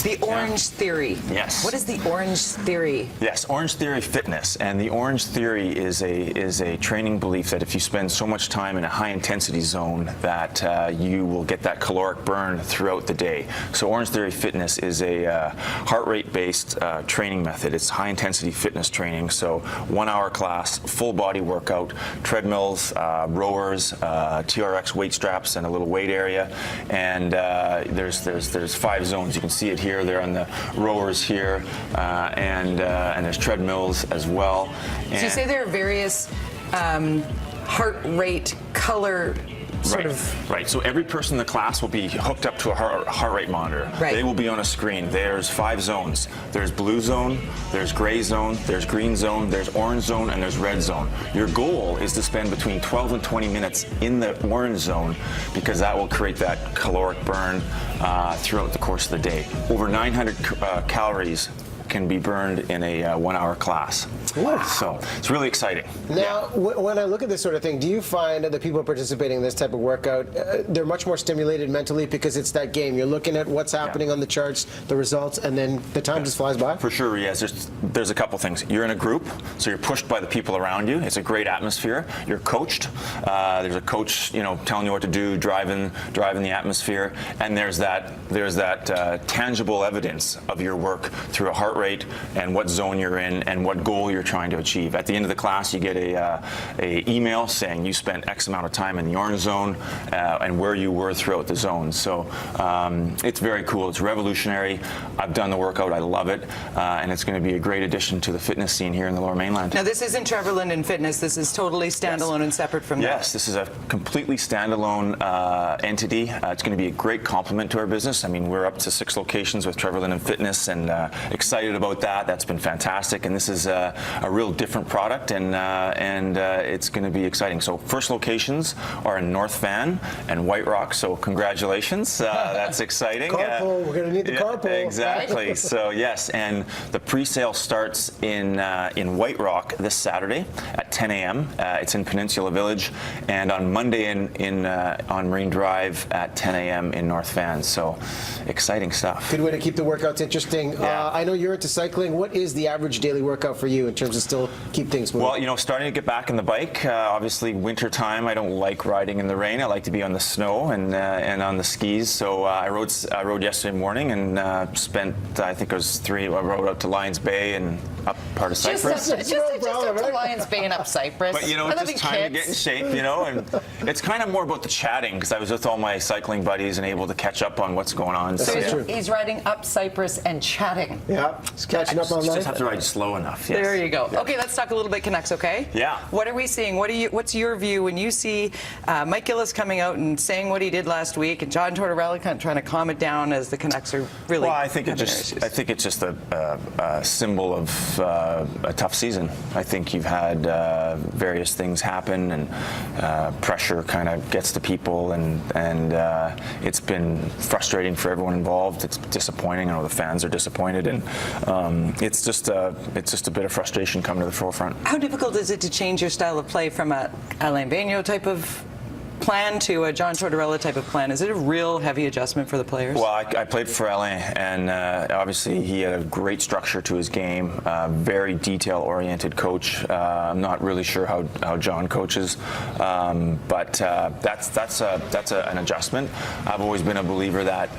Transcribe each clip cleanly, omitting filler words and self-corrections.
The Orange Theory. Yes. What is the Orange Theory? Yes, Orange Theory Fitness, and the Orange Theory is a training belief that if you spend so much time in a high intensity zone that you will get that caloric burn throughout the day. So Orange Theory Fitness is a heart rate based training method. It's high intensity fitness training, so 1 hour class, full body workout, treadmills, rowers, TRX weight straps, and a little weight area. And there's 5 zones. You can see it here. They're on the rowers here, and there's treadmills as well. So you say there are various heart rate, color Right. So every person in the class will be hooked up to a heart rate monitor. Right. They will be on a screen. There's 5 zones. There's blue zone, there's gray zone, there's green zone, there's orange zone, and there's red zone. Your goal is to spend between 12 and 20 minutes in the orange zone because that will create that caloric burn throughout the course of the day. Over 900 calories can be burned in a 1 hour class. Wow. So it's really exciting. Now, when I look at this sort of thing, do you find that the people participating in this type of workout, they're much more stimulated mentally because it's that game? You're looking at what's happening on the charts, the results, and then the time just flies by? For sure, yes. There's a couple things. You're in a group, so you're pushed by the people around you. It's a great atmosphere. You're coached. There's a coach, telling you what to do, driving the atmosphere, and there's that tangible evidence of your work through a heart rate and what zone you're in and what goal you're trying to achieve. At the end of the class, you get a email saying you spent X amount of time in the orange zone and where you were throughout the zone. So it's very cool. It's revolutionary. I've done the workout. I love it, and it's going to be a great addition to the fitness scene here in the Lower Mainland. Now, this isn't Trevor Linden Fitness. This is totally standalone and separate from that. Yes, this is a completely standalone entity. It's going to be a great complement to our business. I mean, we're up to 6 locations with Trevor Linden Fitness, and excited about that. That's been fantastic, and this is a real different product, and it's going to be exciting. So first locations are in North Van and White Rock, so congratulations. That's exciting. Carpool, we're going to need the carpool. Exactly. So yes, and the pre-sale starts in White Rock this Saturday at 10 a.m. It's in Peninsula Village, and on Monday on Marine Drive at 10 a.m. in North Van. So exciting stuff. Good way to keep the workouts interesting. Yeah. I know you're into cycling. What is the average daily workout for you in terms of still keep things moving? Well, starting to get back on the bike. Obviously, winter time, I don't like riding in the rain. I like to be on the snow and on the skis. So I rode yesterday morning and spent, I think it was 3. I rode up to Lions Bay and up part of Cyprus. Just up to Lions Bay and up Cyprus. But it's just time to get in shape, and it's kind of more about the chatting because I was with all my cycling buddies and able to catch up on what's going on. So he's riding up Cyprus and chatting. Yeah, he's catching up on life. Just have to ride slow enough. Yes. There you go. Yeah. Okay, let's talk a little bit Canucks, okay? Yeah. What are we seeing? What's your view when you see Mike Gillis coming out and saying what he did last week, and John Tortorella kind of trying to calm it down as the Canucks are really? Well, I think it's just a symbol of a tough season. I think you've had various things happen, and pressure kind of gets to people, and it's been frustrating for everyone involved. It's disappointing. I know the fans are disappointed, and it's just a bit of frustration coming to the forefront. How difficult is it to change your style of play from a Alain Vigneault type of plan to a John Tortorella type of plan? Is it a real heavy adjustment for the players? Well, I played for Alain, and obviously he had a great structure to his game, very detail-oriented coach. I'm not really sure how John coaches, but that's an adjustment. I've always been a believer that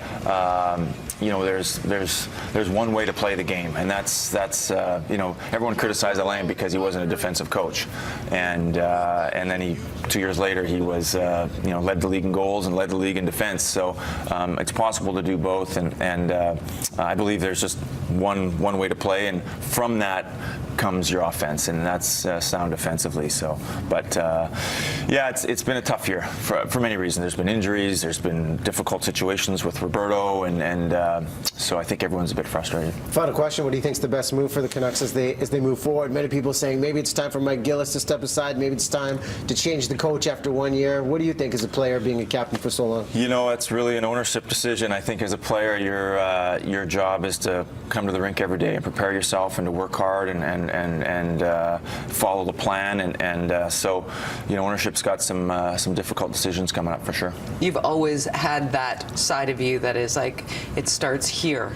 there's one way to play the game, and that's everyone criticized Alain because he wasn't a defensive coach, and then 2 years later he was led the league in goals and led the league in defense. So it's possible to do both, and I believe there's just one way to play, and from that comes your offense, and that's sound defensively. So, but it's been a tough year for many reasons. There's been injuries, there's been difficult situations with Roberto, and so I think everyone's a bit frustrated. Final question: what do you think is the best move for the Canucks as they move forward? Many people saying maybe it's time for Mike Gillis to step aside, maybe it's time to change the coach after 1 year. What do you think as a player, being a captain for so long? It's really an ownership decision. I think as a player, your job is to come to the rink every day and prepare yourself and to work hard and follow the plan, and so ownership's got some difficult decisions coming up for sure. You've always had that side of you that is like, it starts here.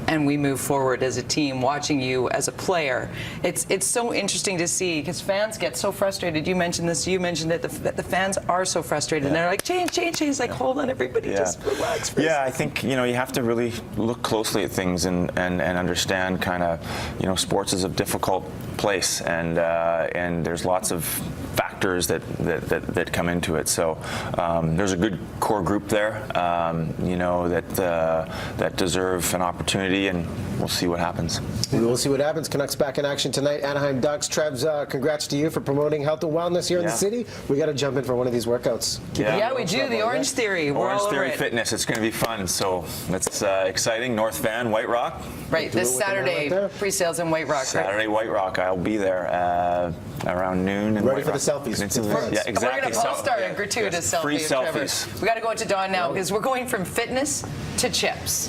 and we move forward as a team, watching you as a player. It's so interesting to see, because fans get so frustrated. You mentioned this, you mentioned it, the fans are so frustrated. And they're like, change. Like, hold on, everybody, just relax for a Yeah, I second. think, you have to really look closely at things and understand kind of, sports is a difficult place, and there's lots of factors that come into it. So there's a good core group there, that deserve an opportunity, and we'll see what happens. We will see what happens. Canucks back in action tonight. Anaheim Ducks. Trevs, congrats to you for promoting health and wellness here in the city. We got to jump in for one of these workouts. Yeah, we do. The Orange Theory. We're Orange all over Theory it. Fitness. It's going to be fun. So that's exciting. North Van, White Rock. Right, Do it this with the man Saturday, right there. pre-sales in White Rock. Right? Saturday, White Rock. I'll be there around noon. Ready for the selfies. Yeah, exactly. We're going to post our gratuitous selfie Free of Trevor. selfies. We got to go into Dawn now, because we're going from fitness to chips.